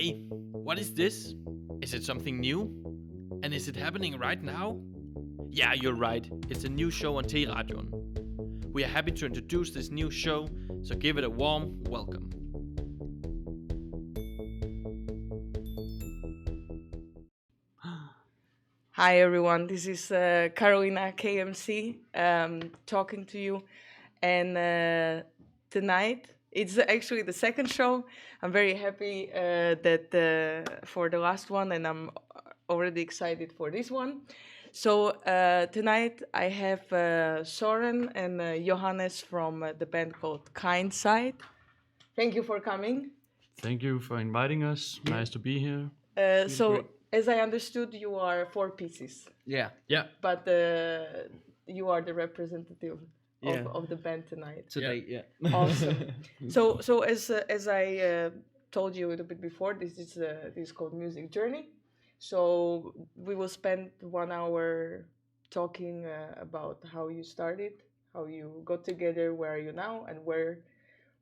Hey, what is this? Is it something new? And is it happening right now? Yeah, you're right. It's a new show on T-Radioen. We are happy to introduce this new show, so give it a warm welcome. Hi everyone, this is Carolina KMC talking to you. And tonight, it's actually the second show. I'm very happy that for the last one, and I'm already excited for this one. So tonight I have Soren and Johannes from the band called Kindsight. Thank you for coming. Thank you for inviting us. Nice to be here. So, as I understood, you are four pieces. Yeah. Yeah. But you are the representative Yeah. of the band tonight. Today, yeah. Awesome. So as I told you a little bit before, this is called Music Journey. So we will spend 1 hour talking about how you started, how you got together, where are you now, and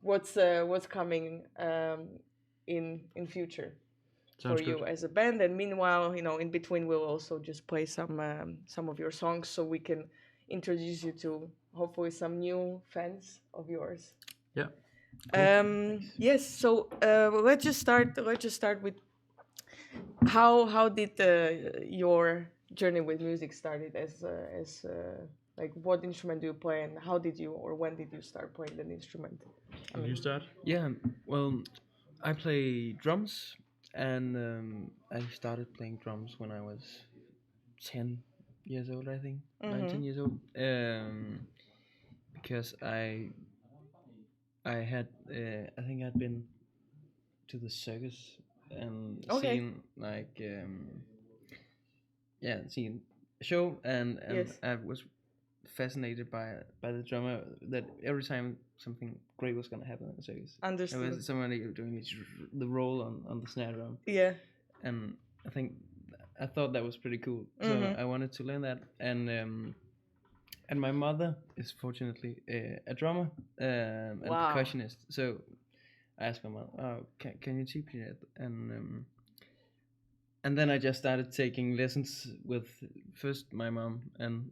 what's coming in future. Sounds For you good. as a band. And meanwhile, in between, we'll also just play some of your songs so we can introduce you to hopefully some new fans of yours. Yeah. Yes. So let's just start with how did your journey with music started as like what instrument do you play and how did you or when did you start playing that instrument? Will you start? Yeah, well, I play drums, and I started playing drums when I was 10 years old, I think. 19 years old. Because I had, I think I'd been to the circus and Okay. seen, like, seen a show, and Yes. I was fascinated by the drummer, that every time something great was gonna happen in the circus. Understood. There was somebody doing the roll on the snare drum, Yeah. and I thought that was pretty cool. So I wanted to learn that, and my mother is fortunately a drummer and Wow. percussionist. So I asked my mom, "Oh, can you teach me that?" And then I just started taking lessons with first my mom, and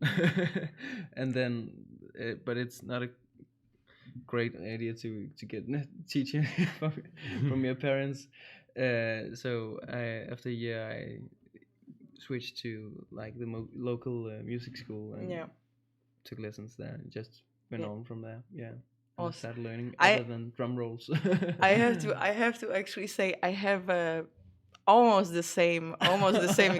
and then but it's not a great idea to get teaching from your parents. So after a year I switched to like the local music school and Yeah. took lessons there, and just went Yeah. on from there. Yeah. And Awesome. started learning I- other than drum rolls. I have to actually say I have almost the same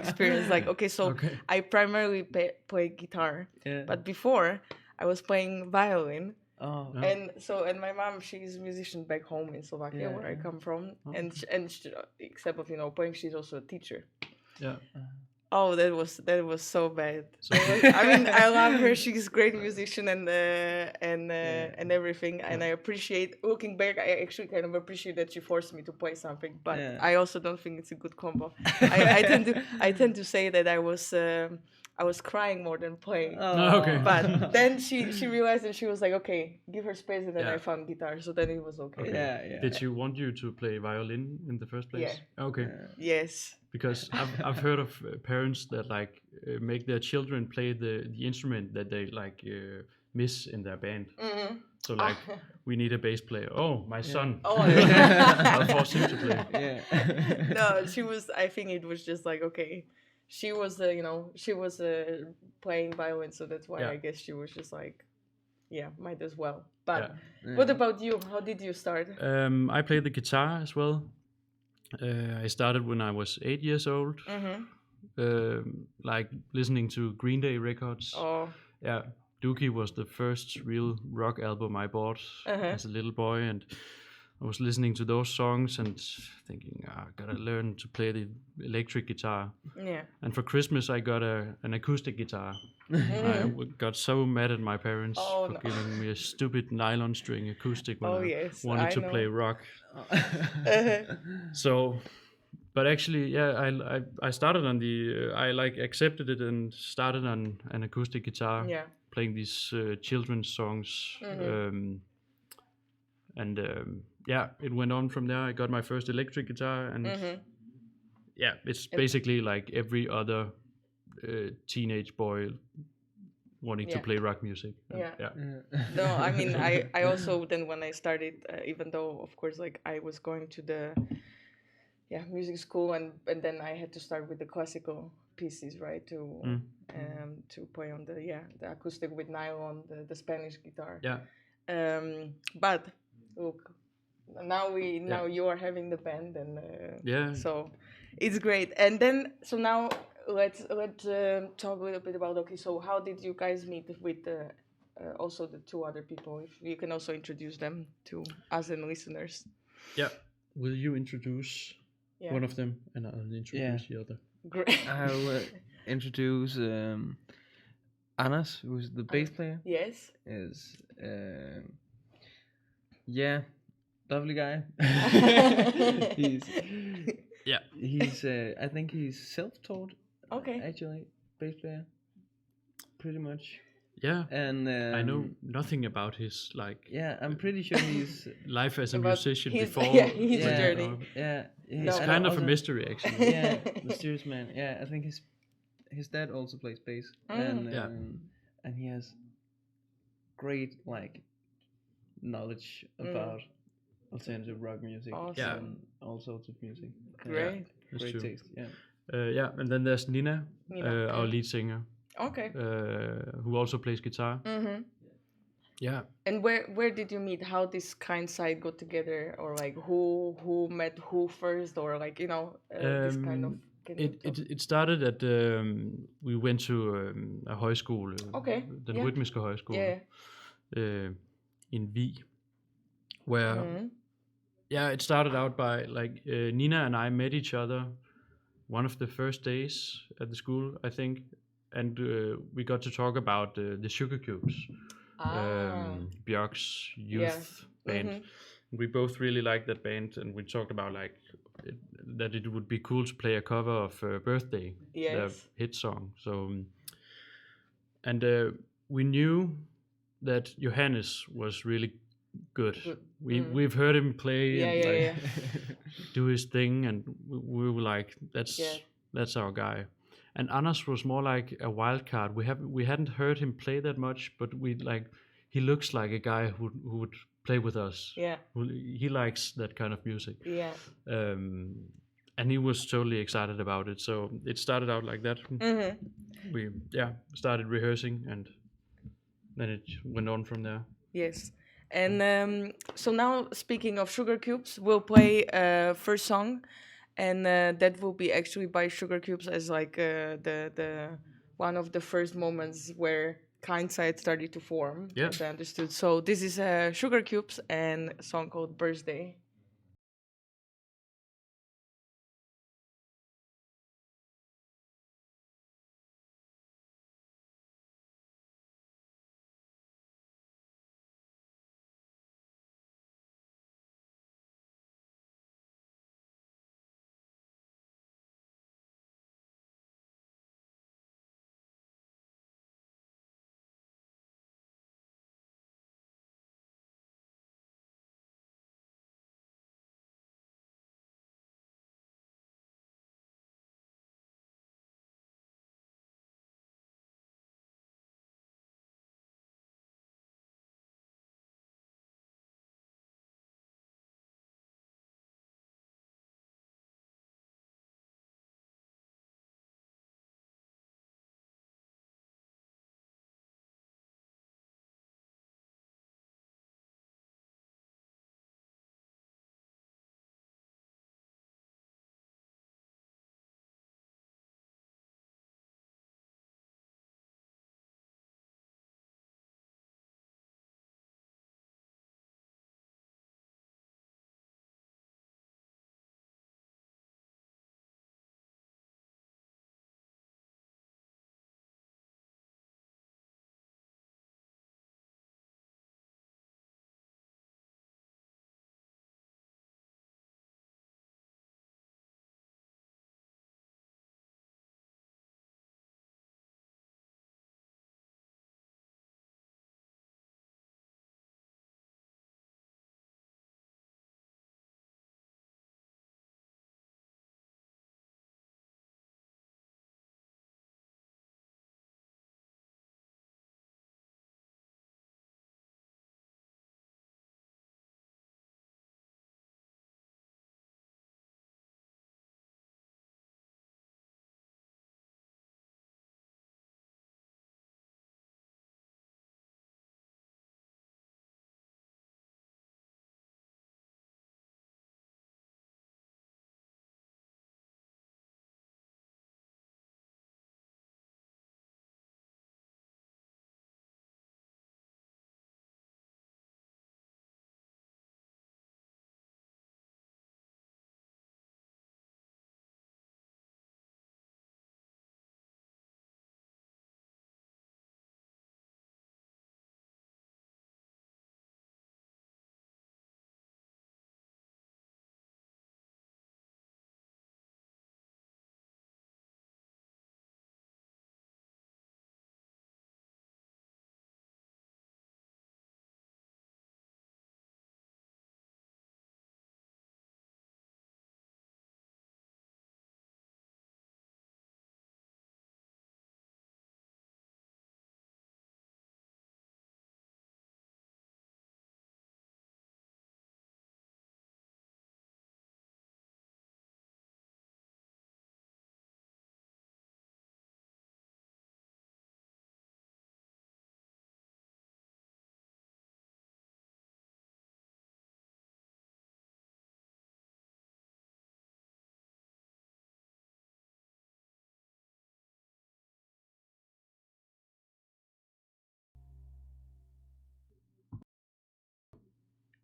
experience. Like, okay, so Okay. I primarily play guitar, Yeah. but before I was playing violin. Oh. Yeah. And my mom, she's a musician back home in Slovakia, Yeah, where I yeah. come from, Oh, and except of playing, she's also a teacher. Yeah. Oh, that was so bad. So I mean, I love her. She's a great musician and everything. And I appreciate. Looking back, I actually kind of appreciate that she forced me to play something. But Yeah. I also don't think it's a good combo. I tend to say that I was crying more than playing. Oh. Okay. But then she realized and she was like, okay, give her space. And then I Yeah. found guitar, so then it was okay. Okay. Yeah. Did she want you to play violin in the first place? Yeah. Okay. Yes. Because I've heard of parents that like make their children play the instrument that they like miss in their band. Mm-hmm. So like we need a bass player. Oh, my son. Oh, I'll force him to play. Yeah. No, she was. I think it was just like okay, she was playing violin, so that's why Yeah. I guess she was just like, yeah, might as well. But Yeah. what about you? How did you start? I play the guitar as well. I started when I was 8 years old. Like listening to Green Day records. Oh, Yeah, Dookie was the first real rock album I bought as a little boy, and I was listening to those songs and thinking, I gotta learn to play the electric guitar. yeah. And for Christmas, I got an acoustic guitar. I got so mad at my parents Oh, for no. giving me a stupid nylon string acoustic when Oh, I yes, wanted I to know. play rock. So, but actually, yeah, I started on the I like accepted it and started on an acoustic guitar, Yeah. playing these children's songs, and yeah, it went on from there. I got my first electric guitar, and yeah, it's basically like every other teenage boy wanting to play rock music. And, Yeah. No, I mean, I also then when I started, even though of course like I was going to the music school and then I had to start with the classical pieces, right, to play on the acoustic with nylon, the Spanish guitar. Yeah. But look, now you are having the band, and so it's great. And then so now let's talk a little bit about, okay, so how did you guys meet with also the two other people? If you can also introduce them to us and listeners. Yeah. Will you introduce one of them, and I'll introduce the other? Great. I'll introduce Anders, who's the bass player. Yes. Is lovely guy. he's I think he's self-taught. Okay. Actually, bass player, pretty much. Yeah. And I know nothing about his I'm pretty sure he's life as a musician before. His journey. It's kind of a mystery, actually. Yeah, mysterious man. Yeah, I think his dad also plays bass, and he has great like knowledge about alternative rock music and all sorts of music. Great. Great taste. And then there's Nina. Our lead singer. Okay. Who also plays guitar. Mm-hmm. Yeah. And where did you meet? How this Kindsight got together, or like who met who first, or like this kind of. It started at we went to a højskole. Okay. Den rytmiske højskole. In Vig, where it started out by like Nina and I met each other one of the first days at the school, I think. And we got to talk about the Sugar Cubes, Björk's youth band. We both really liked that band, and we talked about like that it would be cool to play a cover of Birthday, their hit song. So, and we knew that Johannes was really good. We've heard him play do his thing, and we were like, that's our guy. And Anders was more like a wild card. We hadn't heard him play that much, but he looks like a guy who would play with us. Yeah. He likes that kind of music. Yeah. And he was totally excited about it. So it started out like that. Mm-hmm. We started rehearsing, and then it went on from there. Yes. And so now, speaking of Sugar Cubes, we'll play first song. And that will be actually by Sugar Cubes as like the one of the first moments where Kindsight started to form. Yeah. As I understood. So this is Sugar Cubes and a song called Birthday.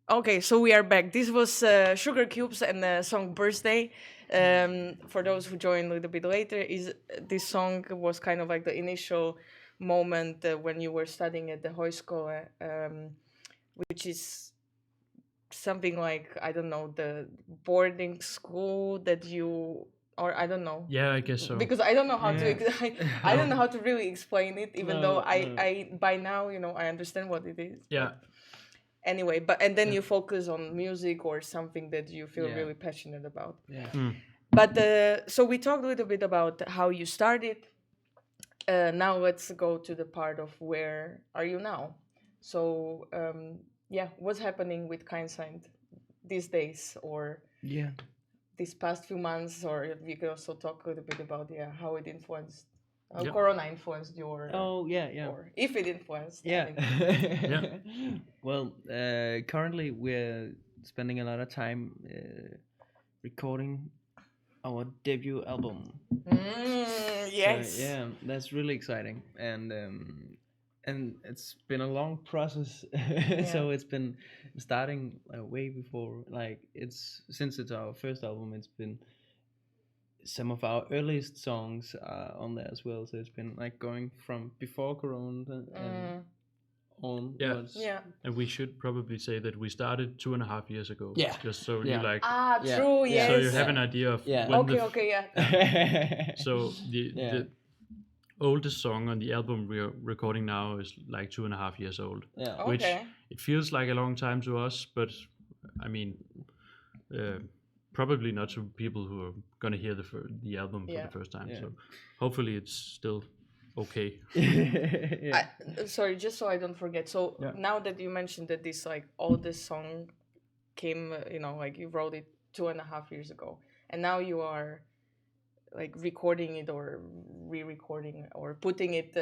Okay, so we are back. This was Sugar Cubes and the song "Birthday." For those who joined a little bit later, is this song was kind of like the initial moment when you were studying at the Højskole, which is something like, I don't know, the boarding school that you, or I don't know. Yeah, I guess so. Because I don't know how Yeah. to I don't know how to really explain it, even though No, no. I by now, I understand what it is. Yeah. But anyway, and then you focus on music or something that you feel Yeah. really passionate about. Yeah. But so we talked a little bit about how you started. Now let's go to the part of where are you now. So what's happening with Kindsight these days, or Yeah. these past few months, or we can also talk a little bit about how it influenced, how Yep. Corona influenced your, Oh, yeah. or if it influenced. Yeah. Yeah. Well, currently we're spending a lot of time recording our debut album. Yes. So, yeah, that's really exciting, and it's been a long process. So it's been starting way before, like since it's our first album. It's been some of our earliest songs are on there as well. So it's been like going from before Corona and onwards. Yeah. And we should probably say that we started 2.5 years ago. Yeah. Just so Yeah. you like. Yeah. True. Yeah. Yes. So you have an idea of Yeah. when Okay. Yeah. So Yeah. the oldest song on the album we're recording now is like 2.5 years old. Yeah. Which Okay. it feels like a long time to us, but I mean, probably not to people who are gonna hear the album for the first time. Yeah. So hopefully it's still okay. Yeah. Sorry, just so I don't forget. So now that you mentioned that this like oldest song came, like you wrote it 2.5 years ago, and now you are like recording it or re-recording or putting it,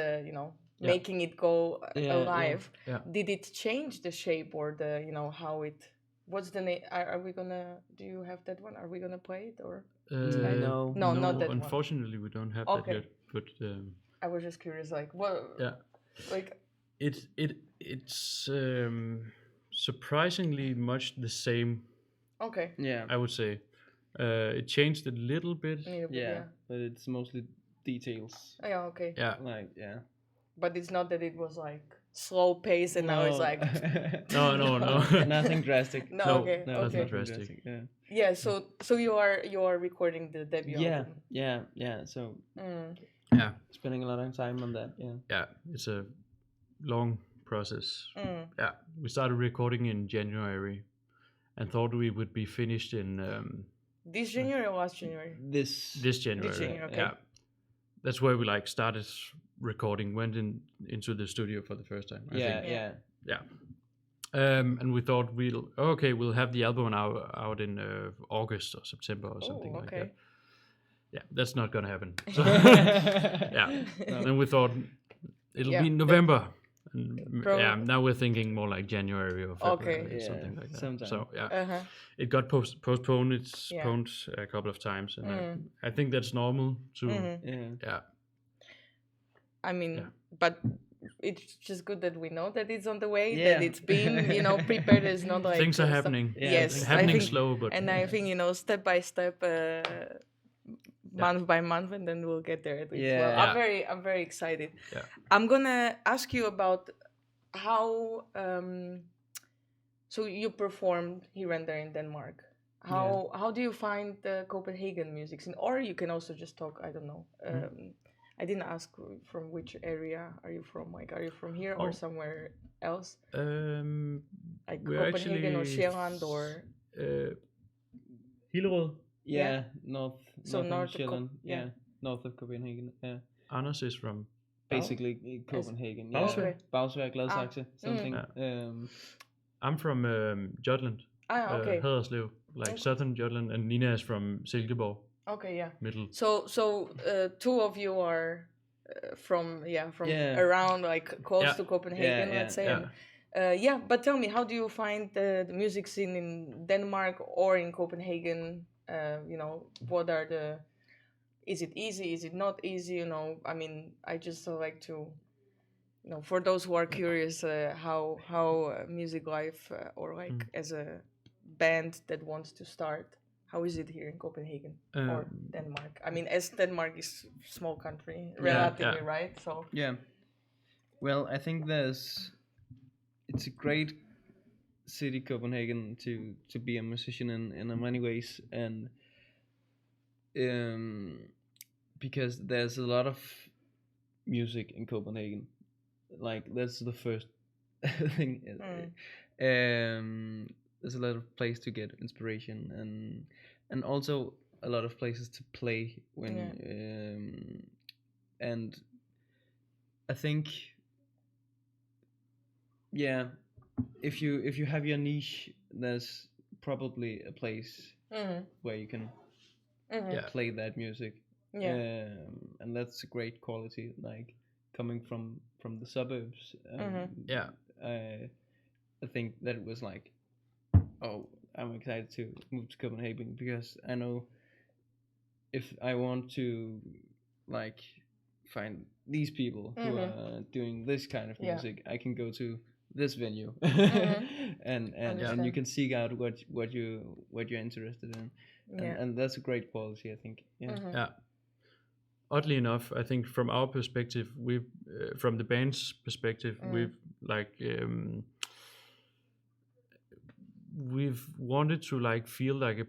making it go alive. Yeah. Did it change the shape or the, how it? What's the name? Are we gonna? Do you have that one? Are we gonna play it or? No. No, not that one. Unfortunately, we don't have Okay. that yet. But I was just curious, like what? yeah, Like it's surprisingly much the same. okay. Yeah. I would say it changed a little bit. Yeah. But it's mostly details. Oh, yeah. Okay. Yeah. Like But it's not that it was like slow pace and now it's like No. nothing drastic. no. Okay. no, Okay. nothing drastic. Yeah. Yeah. So you are recording the debut album. Yeah. So Yeah. spending a lot of time on that. Yeah. Yeah. It's a long process. Mm. Yeah. We started recording in January, and thought we would be finished in This January or last January? This January. January, okay. Yeah. That's where we like started recording. Went into the studio for the first time. I think. Yeah. And we thought we'll have the album out in August or September or something like that. Yeah, that's not gonna happen. So, yeah. Then we thought it'll be November. And, now we're thinking more like January or February or something like that. Sometime. So it got postponed. It's postponed a couple of times, and I think that's normal too. Yeah. I mean, but it's just good that we know that it's on the way. Yeah. That it's being, prepared. It's not like Things are happening. Yes, It's I happening think- slow, but And I think step by step, month by month, and then we'll get there at least. Yeah. Well, I'm very excited. Yeah. I'm gonna ask you about how so you performed here and there in Denmark. How do you find the Copenhagen music scene? Or you can also just talk, I don't know. I didn't ask from which area are you from? Like, are you from here or somewhere else? Like we're Copenhagen or actually Sjælland or Hillerød. Yeah, north of north of Sjælland. yeah. North of Copenhagen. Yeah, Anders is from basically Copenhagen. Bagsværd? Okay. Bagsværd, Gladsaxe, something. I'm from Jutland. Okay. Haderslev, like southern Jutland, and Nina is from Silkeborg, Okay, yeah. middle. So two of you are from around like close to Copenhagen, let's say. Yeah. And, but tell me, how do you find the music scene in Denmark or in Copenhagen? What are is it easy? Is it not easy? I mean, I just like to for those who are curious, how music life or like as a band that wants to start, how is it here in Copenhagen or Denmark? I mean, as Denmark is small country, relatively, right? So Yeah. Well, I think it's a great city, Copenhagen, to be a musician in many ways, and because there's a lot of music in Copenhagen. Like that's the first thing. There's a lot of place to get inspiration, and also a lot of places to play when and I think if you have your niche, there's probably a place where you can play that music. And that's a great quality, like coming from the suburbs. I think that it was like, oh, I'm excited to move to Copenhagen because I know if I want to like find these people who are doing this kind of music, I can go to this venue and you can seek out what you're interested in, and that's a great quality, I think. Oddly enough, I think from our perspective, we've from the band's perspective, we've like we've wanted to like feel like a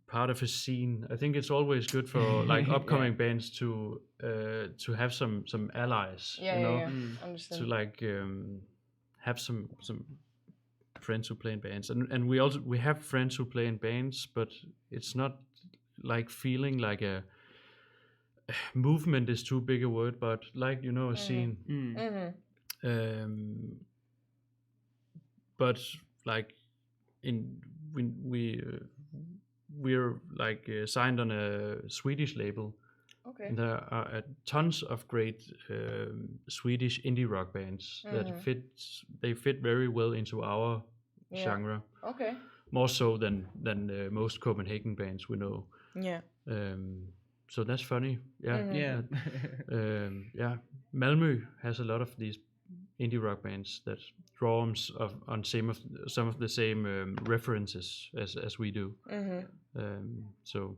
part of a scene. I think it's always good for like upcoming bands to have some allies, you know, Understand. to like have some friends who play in bands, and we have friends who play in bands, but it's not like feeling like a movement is too big a word, but like, you know, a scene. But like we're like signed on a Swedish label. Okay. And there are tons of great Swedish indie rock bands that fit very well into our genre. Okay. More so than most Copenhagen bands we know. Yeah. So that's funny. Malmö has a lot of these indie rock bands that draw on some of the same references as we do. So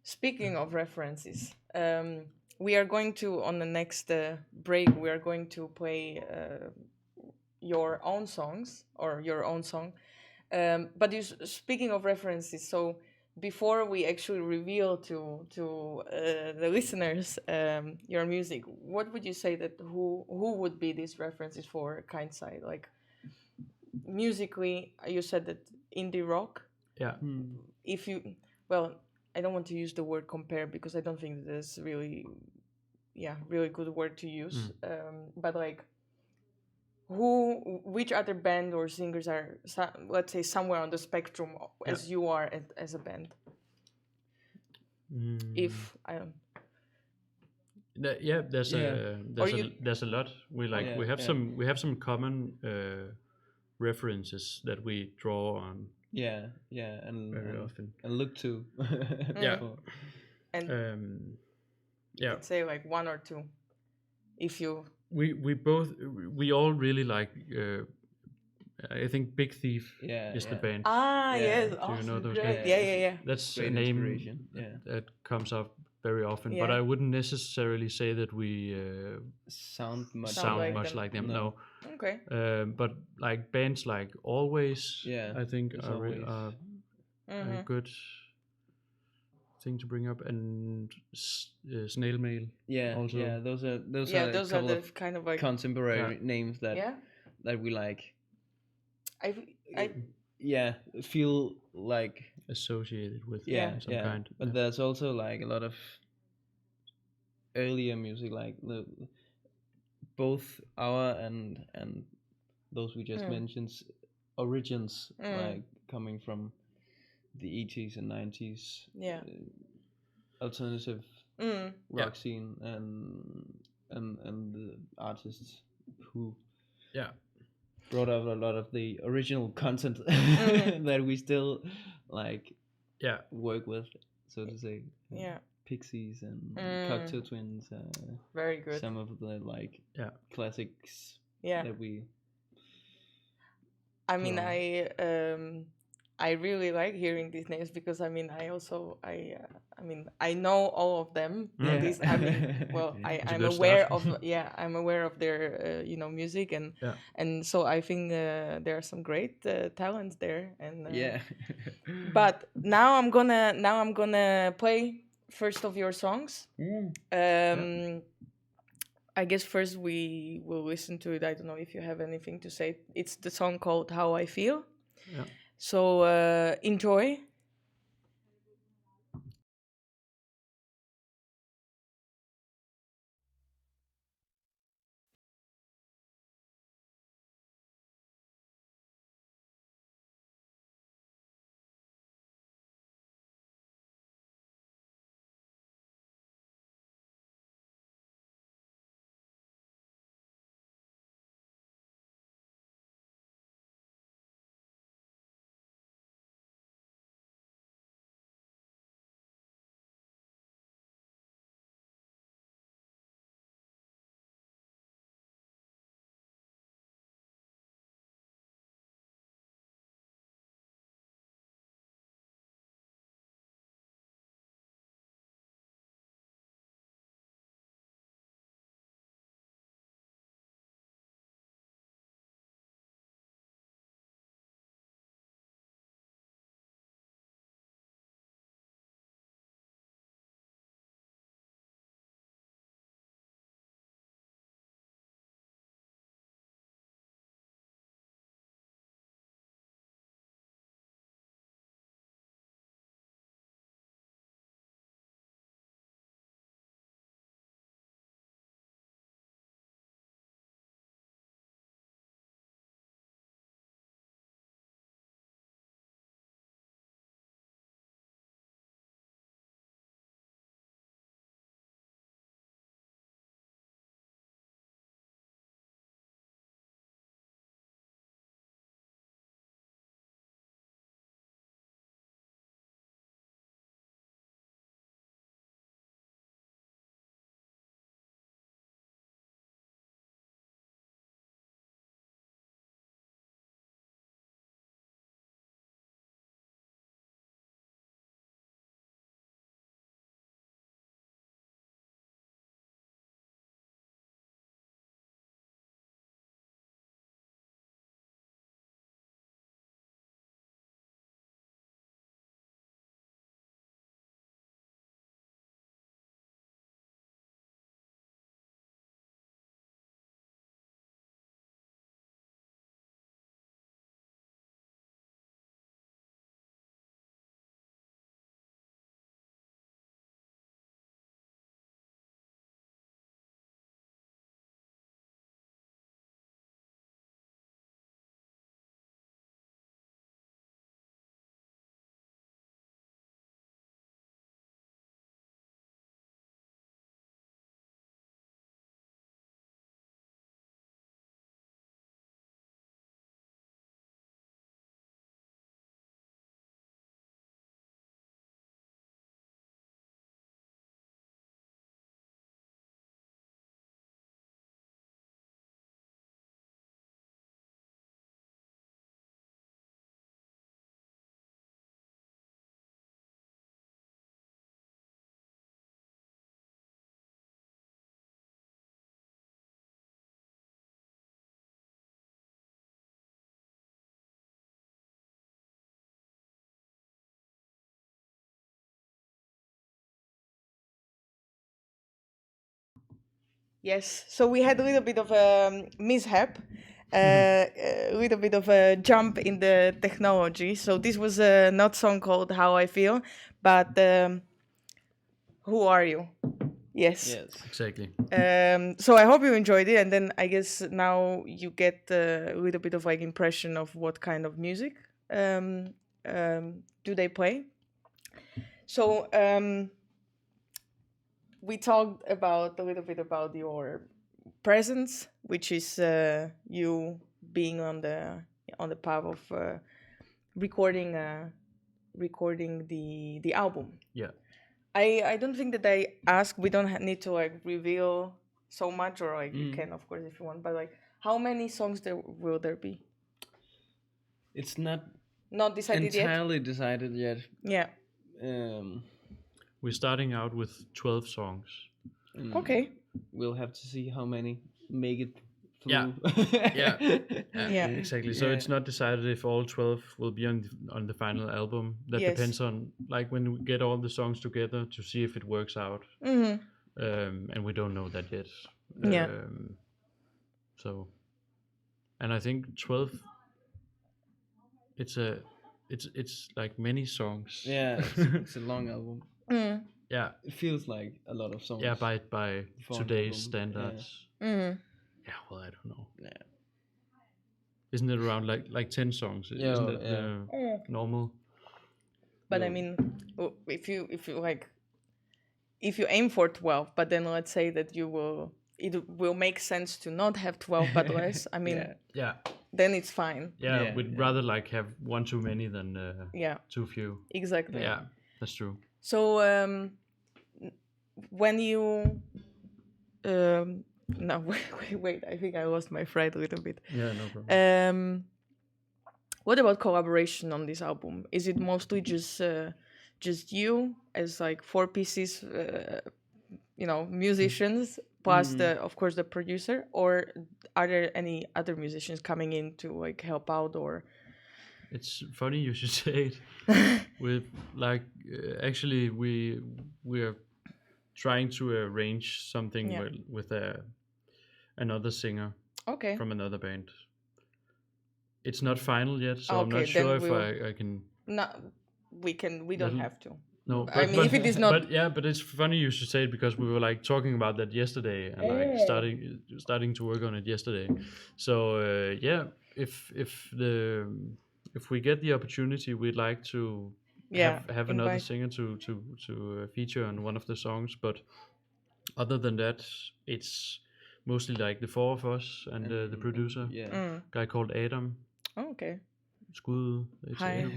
speaking of references, we are going to, on the next break, we are going to play your own songs or your own song. But speaking of references, so before we actually reveal to the listeners your music, what would you say that who would be these references for Kindsight? Like musically, you said that indie rock. Yeah. If you, well, I don't want to use the word compare because I don't think that's really good word to use. But like, which other band or singers are, let's say, somewhere on the spectrum as you are as a band? If I don't. There's a lot. We have some common references that we draw on. And very often and look to. And you can say like one or two, if you. We all really like. I think Big Thief is the band. Yes. Do you know those guys? Yeah. That's great a name that comes up very often, but I wouldn't necessarily say that we sound much like them. No. Okay. But like bands like Always, I think are a good thing to bring up, and Snail Mail. Also. Those are the kind of like contemporary names that we like. I feel like associated with some kind. But there's also like a lot of earlier music, like both our and those we just mentioned origins, like coming from the 80s and 90s alternative rock scene, and the artists who brought up a lot of the original content that we still like work with, so to say. Pixies and Cocktail Twins. Very good. Some of the like classics Yeah. that we. I mean, Well. I really like hearing these names because I mean, I know all of them. Yeah. At least, I mean, well, I'm good aware start. of I'm aware of their music, and so I think there are some great talents there. And Yeah. but now I'm gonna play first of your songs. I guess first we will listen to it. I don't know if you have anything to say. It's the song called "How I Feel." Yeah. So enjoy. Yes. So we had a little bit of a mishap, a little bit of a jump in the technology. So this was not song called "How I Feel," but "Who Are You?" Yes. Yes. Exactly. So I hope you enjoyed it, and then I guess now you get a little bit of like impression of what kind of music do they play. So we talked about a little bit about your presence, which is you being on the path of recording the album. Yeah. I don't think that I ask. We don't need to like reveal so much, or like you can, of course, if you want. But like, how many songs will there be? It's not Not decided yet. entirely decided yet. Yeah. We're starting out with 12 songs. Okay. We'll have to see how many make it Yeah. through. Yeah. Exactly. So it's not decided if all 12 will be on the final album. That Yes. depends on like when we get all the songs together to see if it works out. Mm-hmm. And we don't know that yet. Yeah. So, and I think 12. It's like many songs. Yeah, it's a long album. Yeah. It feels like a lot of songs. Yeah, by for an today's album. standards. Mm-hmm. Yeah, well, I don't know. Yeah. Isn't it around like 10 songs? Yeah, Isn't it yeah. normal? But I No. mean, if you like, if you aim for 12, but then let's say that it will make sense to not have 12 but less. I mean, Yeah. Yeah. then it's fine. Yeah, Yeah, we'd yeah. rather like have one too many than Yeah, too few. exactly. Yeah, that's true. So when you no wait, I think I lost my thread a little bit. Yeah, no problem. What about collaboration on this album? Is it mostly just you as like 4 pieces, musicians plus of course the producer, or are there any other musicians coming in to like help out or? It's funny you should say it. With like actually we are trying to arrange something Yeah. with another singer Okay. from another band. It's not final yet, so I'm Okay, not sure then if I can. No, we don't That'll- have to. No, I mean, if it is not- but it's funny you should say it because we were like talking about that yesterday and like starting to work on it yesterday. So if we get the opportunity, we'd like to have another invite- singer to feature on one of the songs. But other than that, it's mostly like the 4 of us and the producer, Yeah. guy called Adam. Oh, okay. Skud til Hi. Adam.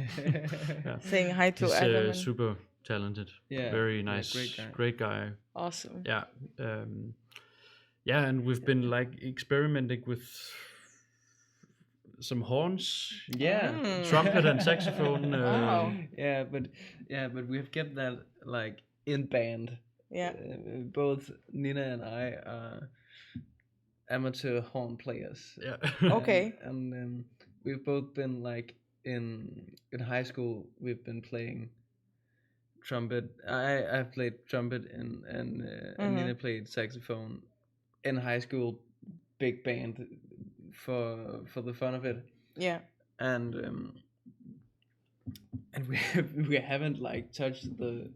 Yeah. Saying hi to He's Adam. And super talented. Yeah, Very yeah, nice. great guy. Great guy. Awesome. Yeah. And we've been like experimenting with some horns, Yeah. trumpet and saxophone. Wow. But we have kept that like in band. Yeah. Both Nina and I are amateur horn players. Yeah. Okay. And we've both been like in high school. We've been playing trumpet. I played trumpet and Nina played saxophone in high school, big band for the fun of it. Yeah. And we haven't like touched the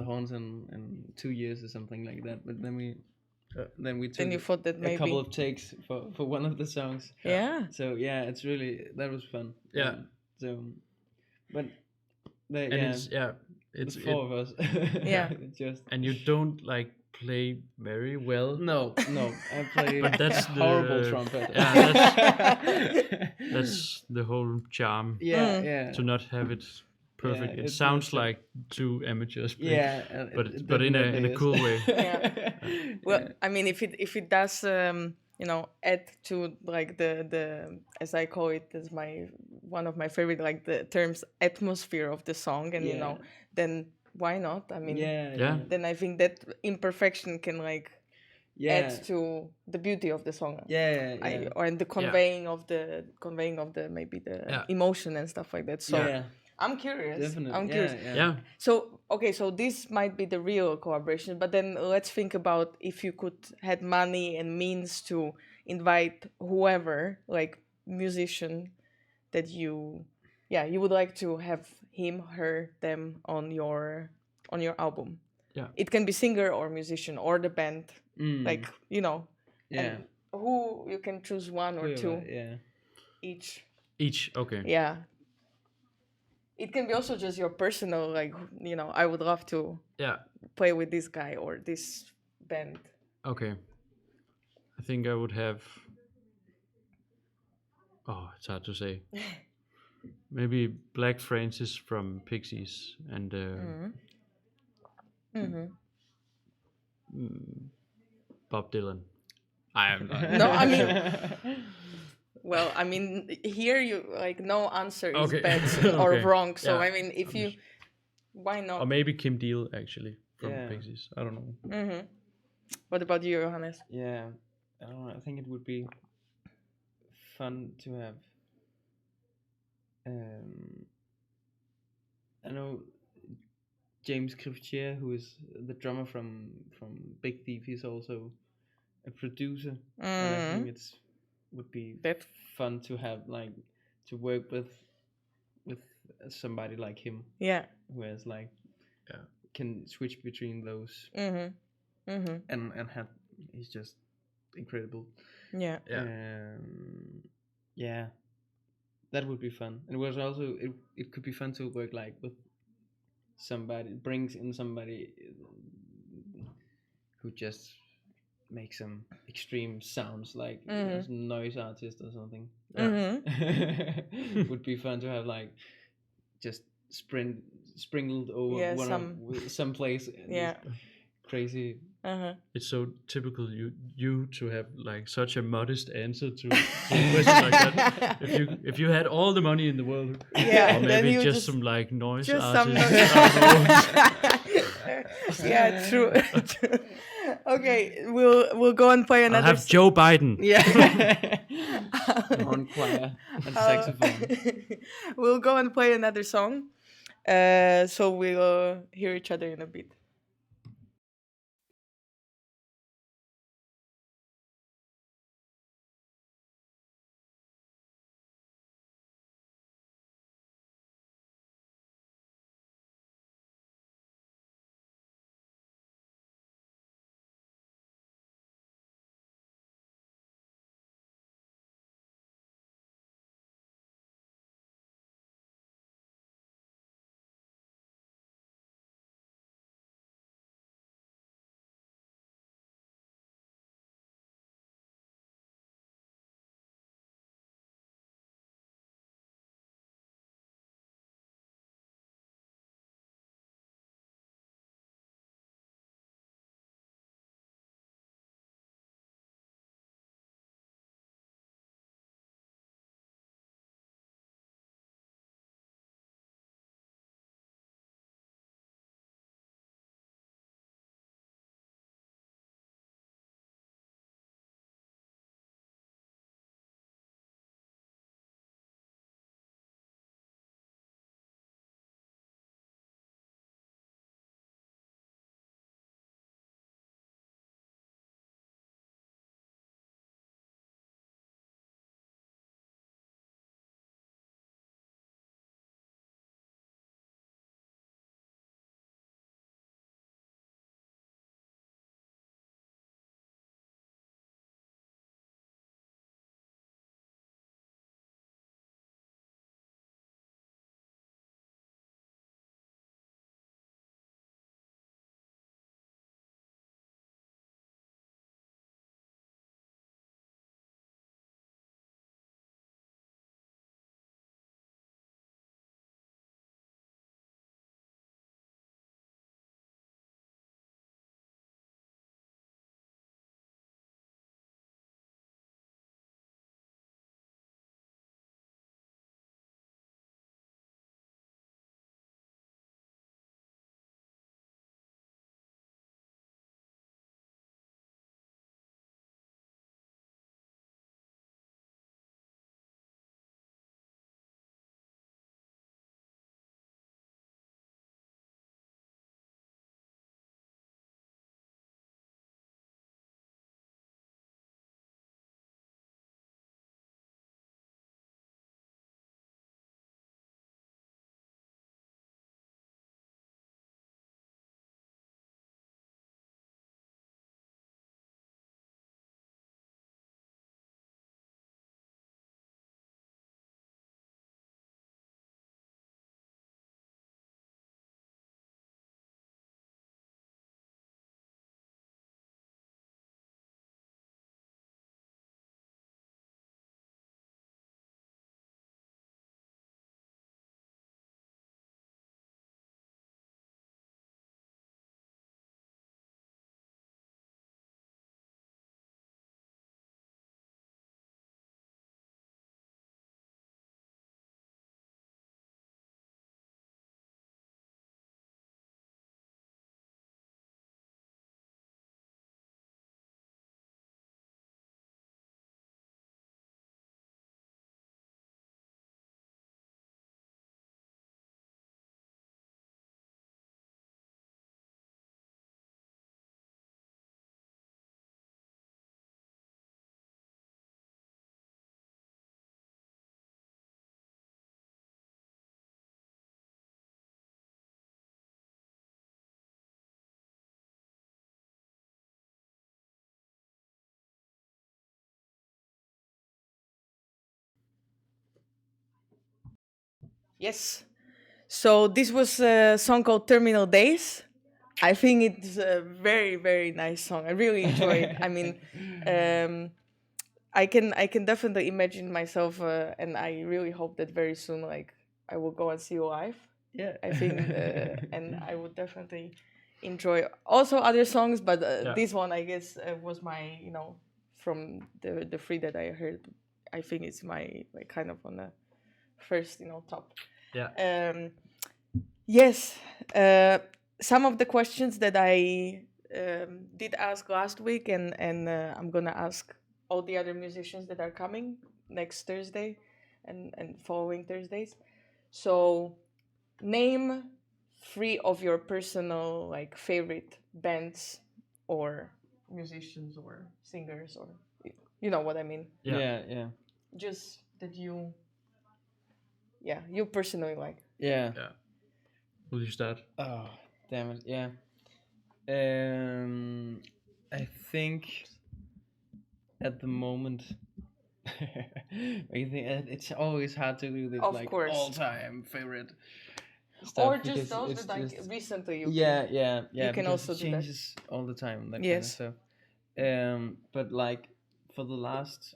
horns in 2 years or something like that. But then we took Then you thought that maybe. a couple of takes for one of the songs. Yeah. So yeah, it's really, that was fun. Yeah. So, but And it's it's 4 of us. Yeah. Just and you don't like play very well. no, I play But that's horrible the trumpet. Yeah, that's the whole charm. Yeah. To not have it perfect. Yeah, It it's sounds not- like 2 amateurs play. Yeah, But in a cool way. Yeah. Well, I mean, if it does, add to like the as I call it, as one of my favorite like the terms, atmosphere of the song, and Yeah. then why not? I mean, Yeah. then I think that imperfection can like yeah, add to the beauty of the song. yeah. And the conveying of the maybe the Yeah. emotion and stuff like that. So yeah, I'm curious. definitely. I'm curious. Yeah. So okay, so this might be the real collaboration, but then let's think about if you could had money and means to invite whoever, like musician, that you would like to have him, her, them on your album. Yeah. It can be singer or musician or the band, like yeah. and who you can choose one or two Yeah. each. Each. Okay. Yeah. It can be also just your personal, like, I would love to Yeah. play with this guy or this band. Okay. I think I would have. Oh, it's hard to say. Maybe Black Francis from Pixies and Mm-hmm. Bob Dylan. I am not. No, I mean, well, I mean, here you like no answer is Okay. bad or Okay. wrong. So Yeah. I mean, if you, why Or not? maybe Kim Deal actually from Yeah. Pixies. I don't know. Mm-hmm. What about you, Johannes? Yeah, I don't know. I think it would be fun to have. Um, I know James Krivchier, who is the drummer from Big Thief. He's also a producer, and I think it's would be That- fun to have like to work with somebody like him, Yeah. who has like Yeah. can switch between those Mm-hmm. Mm-hmm. and have he's just incredible. Yeah. Yeah. Yeah, that would be fun. And it was also it could be fun to work like with somebody brings in somebody who just makes some extreme sounds like a noise artist or something. Mm-hmm. Would be fun to have like just sprinkled over Yeah, some place and Yeah. just crazy. Uh-huh. It's so typical you to have like such a modest answer to a question like that. If you had all the money in the world, Yeah, or then maybe you just some like noise just artist. some I don't know. Yeah, true. True. Okay, we'll go and play I'll another. have Joe Biden. Yeah. Horn choir and saxophone. We'll go and play another song. So we'll hear each other in a bit. Yes. So this was a song called Terminal Days. I think it's a very, very nice song. I really enjoy it. I mean, I can definitely imagine myself, and I really hope that very soon, like, I will go and see you live. Yeah. I think, and I would definitely enjoy also other songs, but this one, I guess, was my, from the three that I heard, I think it's my, like, kind of on the first, top. Yeah. Yes, some of the questions that I did ask last week, and I'm gonna ask all the other musicians that are coming next Thursday and following Thursdays. So, name 3 of your personal, like, favorite bands or musicians or singers, or you know what I mean. Yeah. Just that you personally like. Yeah. Will you start? Oh, damn it. Yeah. I think at the moment, I think it's always hard to do this, Of like, course. all-time favorite stuff, Or because just those it's that, like, just- recently you yeah, can because also it do that. changes all the time, that kind of Yes. stuff. But like for the last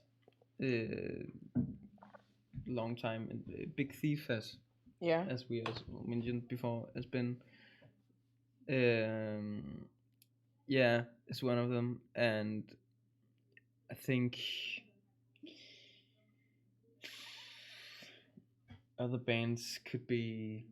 long time, Big Thief has, Yeah. as we also mentioned before, has been it's one of them. And I think other bands could be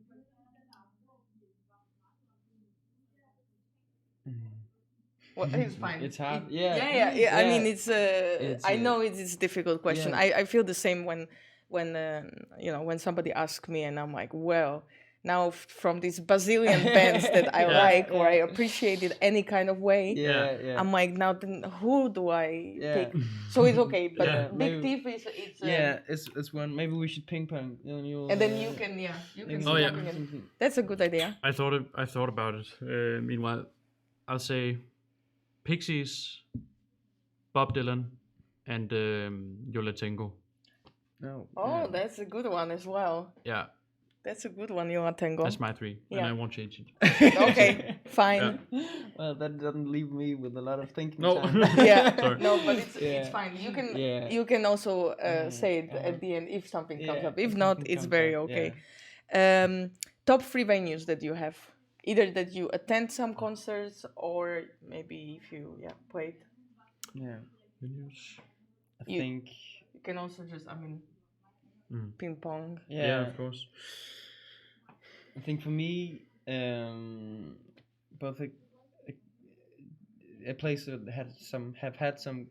Well, it's fine. It's hard. Yeah. I mean, it's It's, I know it's a difficult question. yeah. I feel the same when when somebody asks me and I'm like, well, now from these bazillion bands that I like or I appreciate it any kind of way, yeah. I'm like, now then who do I Yeah. pick? So it's okay, but Yeah. Big Maybe- Thief is it's it's one. Maybe we should ping pong. and then you can Oh, yeah. talk again. That's a good idea. I thought about it. Meanwhile, I'll say Pixies, Bob Dylan, and Yola Tango. No. Oh, that's a good one as well. Yeah, That's a good one, Yola Tango. that's my 3, and Yeah. I won't change it. Okay, fine. Well, that doesn't leave me with a lot of thinking No. time. Yeah, Sorry. no, but it's Yeah. fine. Yeah. You can also say it at the end if something comes up. If not, it's very okay. Top 3 venues that you have, either that you attend some concerts or maybe if you played. Yeah. Venues. I You- think. You can also just ping pong. Yeah, of course. I think for me, both a place that have had some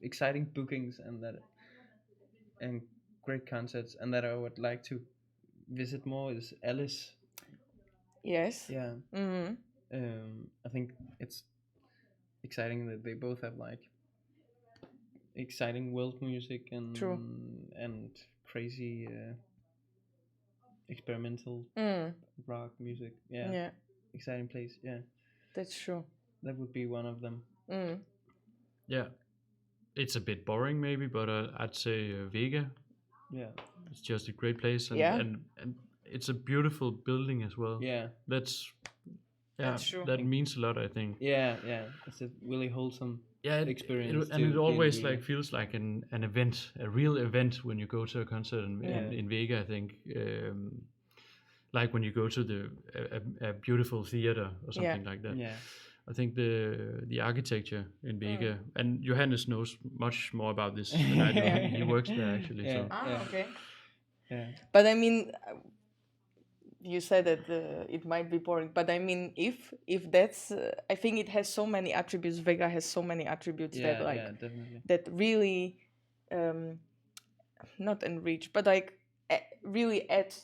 exciting bookings and great concerts, and that I would like to visit more is Alice. Yes. Yeah. Mm-hmm. I think it's exciting that they both have like exciting world music and True. and crazy experimental rock music. Yeah, Exciting place. Yeah, that's true. that would be one of them. Yeah, it's a bit boring maybe, but I'd say Vega. Yeah, It's just a great place, and, Yeah. and it's a beautiful building as well. yeah, That's That's true. That means a lot, I think. yeah. It's a really wholesome. Yeah, experience and to it be in always Vega. like feels like an event, a real event when you go to a concert Yeah. in Vega. I think, like when you go to a beautiful theater or something like that. Yeah, I think the architecture in Vega, and Johannes knows much more about this than I do. He works there actually. Yeah. So Okay. yeah, But I mean, you said that it might be boring, but I mean, if that's, I think it has so many attributes. Vega has so many attributes that like definitely. that really, not enrich, but like really add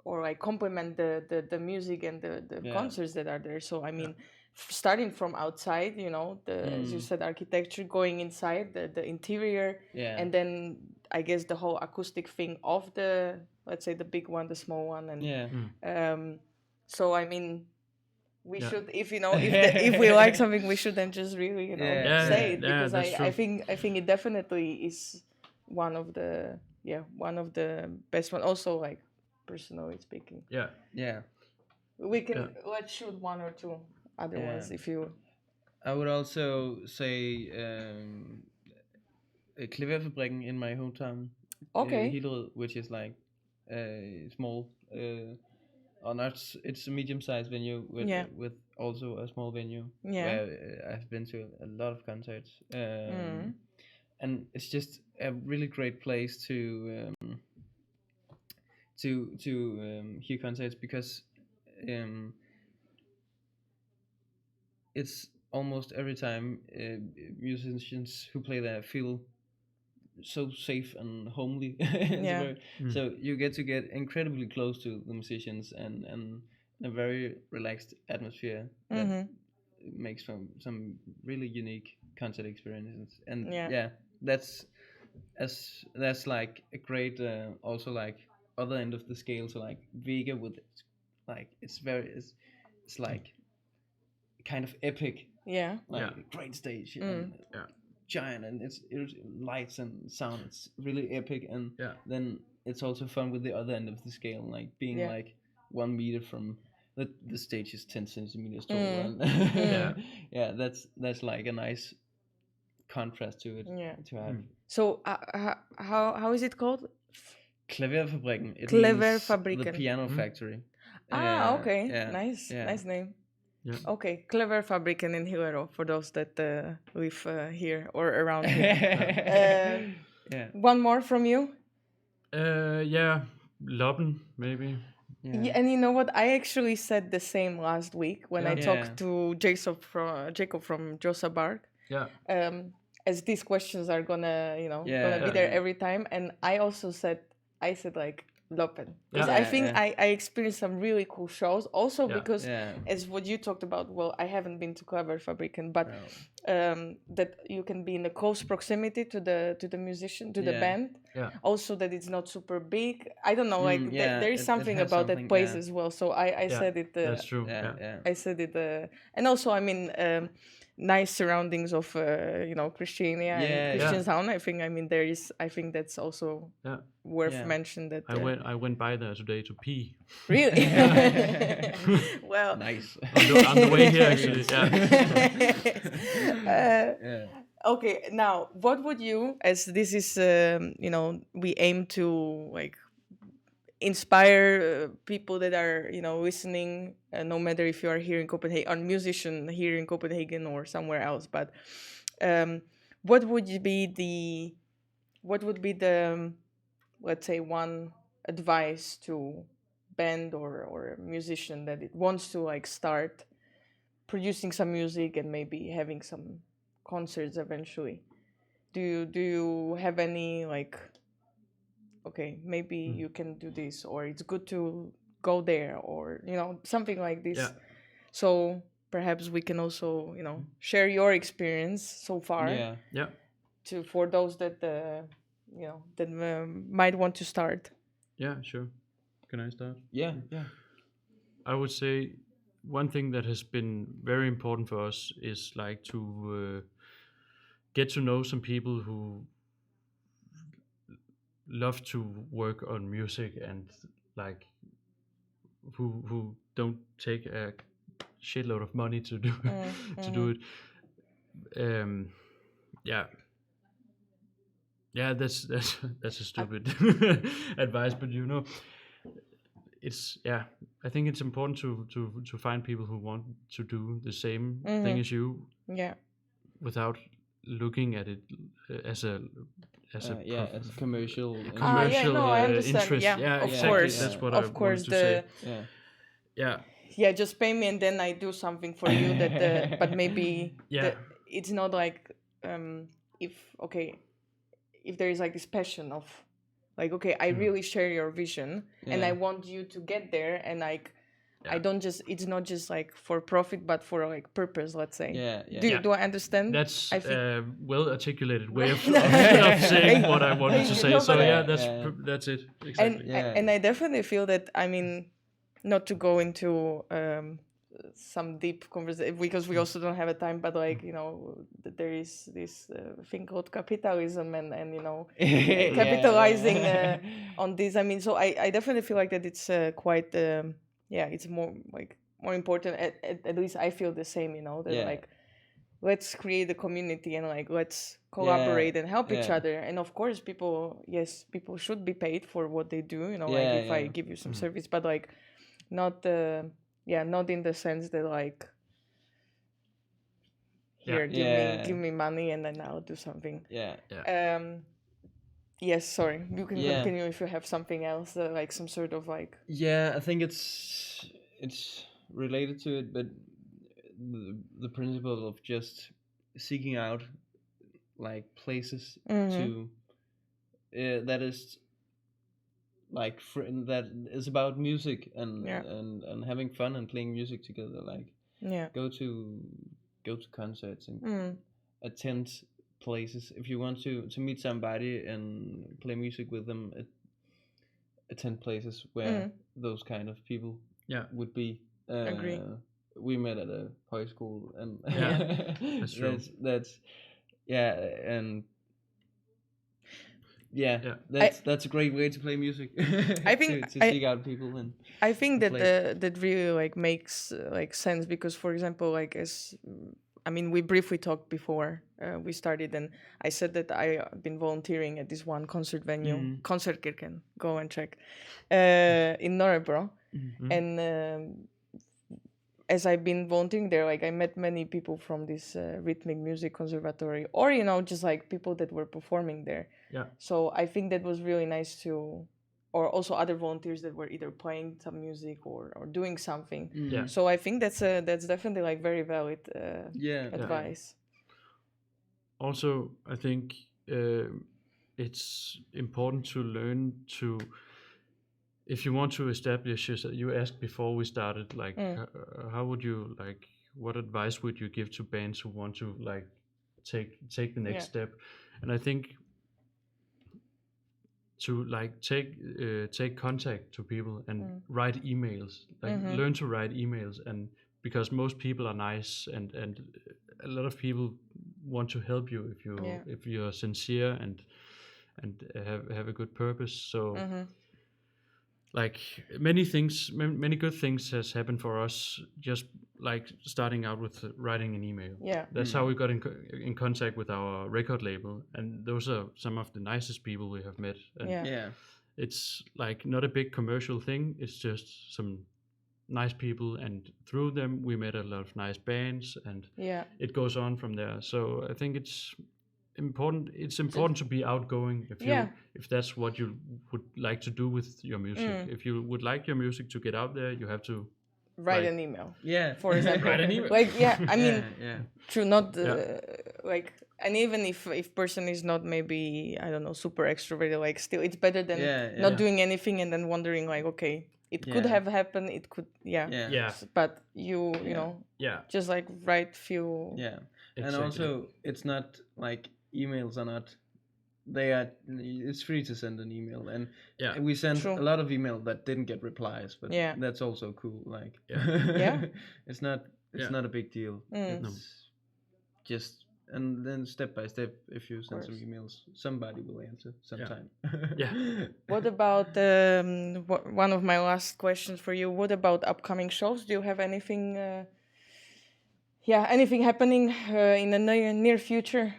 or like complement the music and the concerts that are there. So I mean, starting from outside, as you said, architecture, going inside the interior, and then I guess the whole acoustic thing of the, let's say, the big one, the small one, and so I mean, we should, if if we like something, we should then just really say it, because I think it definitely is one of the best one. Also, like personally speaking. Yeah. We can let's shoot one or two other ones if you. I would also say Klaverfabrikken in my hometown, Okay. Hillerød, which is like small, or not. It's a medium-sized venue with also a small venue where I've been to a lot of concerts, and it's just a really great place to hear concerts because it's almost every time musicians who play there feel so safe and homely. So you get incredibly close to the musicians and a very relaxed atmosphere that makes some really unique concert experiences. And that's like a great also like other end of the scale. So like Vega with like it's like kind of epic, great stage and giant, and it's lights and sound. It's really epic, and then it's also fun with the other end of the scale, like being like 1 meter from the stage is 10 centimeters tall, and that's like a nice contrast to it to have. So how is it called? Klaverfabrikken. Klaverfabrikken. The piano factory. Okay. Nice name. Yeah. Okay, Klaverfabrikken in Hillerød for those that live here or around here. One more from you? Lobben maybe. Yeah, and you know what? I actually said the same last week when I talked to Jacob from Josa Bark. Yeah. As these questions are gonna be there every time, and I said like Lopen. I think I experienced some really cool shows also because as what you talked about, well, I haven't been to Klaverfabrikken, but that you can be in a close proximity to the musician, to the band. Also that it's not super big. I don't know, like there is something about that place as well. So I said it. That's true. I said it, and also I mean nice surroundings of Christiania and Christian sound. I think that's also worth mentioning that I went by there today to pee. Really? Well, nice. on the way here actually. Okay, now what would you, as this is we aim to like inspire people that are listening, no matter if you are here in Copenhagen, or musician here in Copenhagen or somewhere else, but what would be the let's say one advice to band or a musician that it wants to like start producing some music and maybe having some concerts eventually? Do you have any like, okay, maybe you can do this, or it's good to go there, or something like this? So perhaps we can also share your experience so far for those that that might want to start. Yeah, sure. Can I start? Yeah. I would say one thing that has been very important for us is like to get to know some people who love to work on music and like who don't take a shitload of money to do do it. That's a stupid advice, but it's I think it's important to find people who want to do the same thing as you, without looking at it as a commercial I understand. interest. Of exactly. course. That's what of I course wanted to say. Just pay me and then I do something for you that but maybe it's not like if there is like this passion of like, okay, I really share your vision and I want you to get there, and like I don't just, it's not just like for profit but for like purpose, let's say. Do I understand? That's a well articulated way of saying what I wanted to say. So that's it exactly. And I definitely feel that, I mean, not to go into some deep conversation, because we also don't have a time, but like, there is this thing called capitalism, and capitalizing on this. I mean, so I definitely feel like that it's quite it's more important. At least I feel the same, that like, let's create a community and like let's collaborate and help each other. And of course, people should be paid for what they do, like if I give you some service, but like not not in the sense that like, here, give me money and then I'll do something. Yes, sorry, you can continue if you have something else, like some sort of like. I think it's related to it, but the principle of just seeking out like places to that is like that is about music and having fun and playing music together, like go to concerts and attend places. If you want to meet somebody and play music with them, attend places where those kind of people would be. Agree. We met at a high school, and that's true. that's and that's a great way to play music. I think to seek out people, and I think that that really like makes like sense, because for example, like we briefly talked before we started, and I said that I've been volunteering at this one concert venue, Concertkirken, go and check, in Norrebro, and as I've been volunteering there, like I met many people from this rhythmic music conservatory, or just like people that were performing there. So I think that was really nice to, or also other volunteers that were either playing some music or doing something. So I think that's definitely like very valid advice. Also, I think it's important to learn to. If you want to establish yourself, you asked before we started, like, how would you, like, what advice would you give to bands who want to, like, take the next step? And I think to, like, take contact to people and write emails, like, learn to write emails, and because most people are nice, and a lot of people want to help you if you're sincere and have a good purpose. So. Like many good things has happened for us, just like starting out with writing an email. That's how we got in contact with our record label, and those are some of the nicest people we have met. And it's like not a big commercial thing, it's just some nice people, and through them we met a lot of nice bands, and it goes on from there. So I think it's important to be outgoing if that's what you would like to do with your music. If you would like your music to get out there, you have to write an email. For example. Write an email. Like I mean true, not like, and even if person is not maybe, I don't know, super extroverted, like still it's better than not doing anything and then wondering like, okay, it could have happened, it could but you know just like write few Exactly. And also it's not like emails are not, it's free to send an email, and we sent a lot of email that didn't get replies, but that's also cool, like it's not a big deal. It's just, and then step by step, if you send some emails, somebody will answer sometime. What about one of my last questions for you, what about upcoming shows? Do you have anything anything happening in the near future?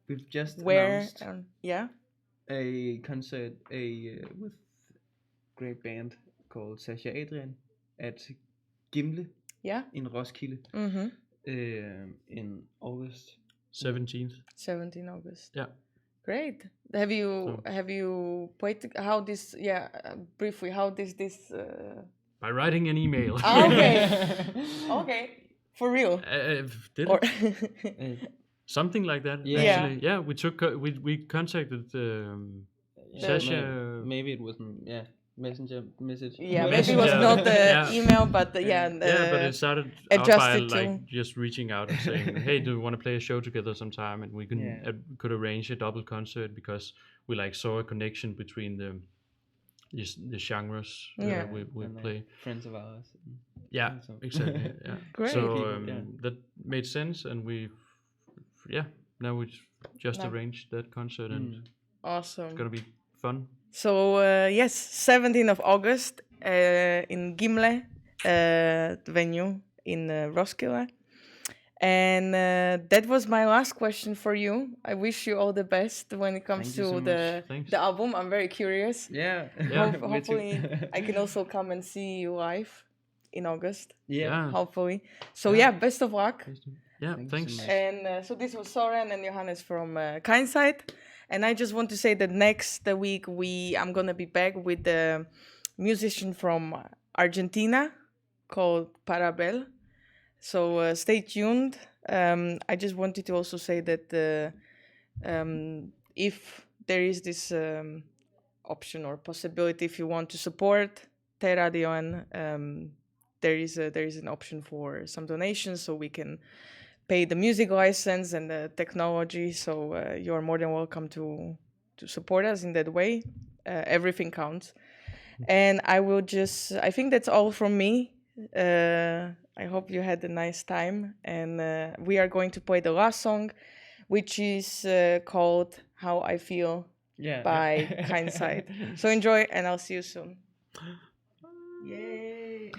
We've just announced a concert with great band called T-Radioen at Gimle in Roskilde in August 17th August. Great. Have you played, how this briefly, how this by writing an email. Okay. For real? Did it? Something like that. Actually, we took we contacted Sasha. Maybe it wasn't. Messenger message. Maybe it was not the email, but but it started out by like just reaching out and saying, "Hey, do you want to play a show together sometime?" And we could arrange a double concert because we like saw a connection between the genres Yeah. we and, play. friends of ours. Yeah, and so- exactly. Yeah. Great. So People, yeah. that made sense, and now we just Now- arranged that concert, and Mm. Awesome. it's gonna be fun. So yes, 17th of August in Gimle, the venue in Roskilde. And that was my last question for you. I wish you all the best when it comes Thank you to so much. Thanks. the album. I'm very curious. Yeah. Yeah. Me too. Hopefully, I can also come and see you live in August. Yeah. Hopefully. So Yeah. best of luck. Yeah, Thank you so thanks. much. And so this was Soren and Johannes from Kindsight. And I just want to say that next week I'm gonna be back with the musician from Argentina called Parabel. So stay tuned. I just wanted to also say that if there is this option or possibility, if you want to support T-Radioen, there is an option for some donations, so we can pay the music license and the technology. So you're more than welcome to support us in that way. Everything counts. And I think that's all from me. I hope you had a nice time. And we are going to play the last song, which is called How I Feel Yeah. by Kindsight. So enjoy, and I'll see you soon. Yay!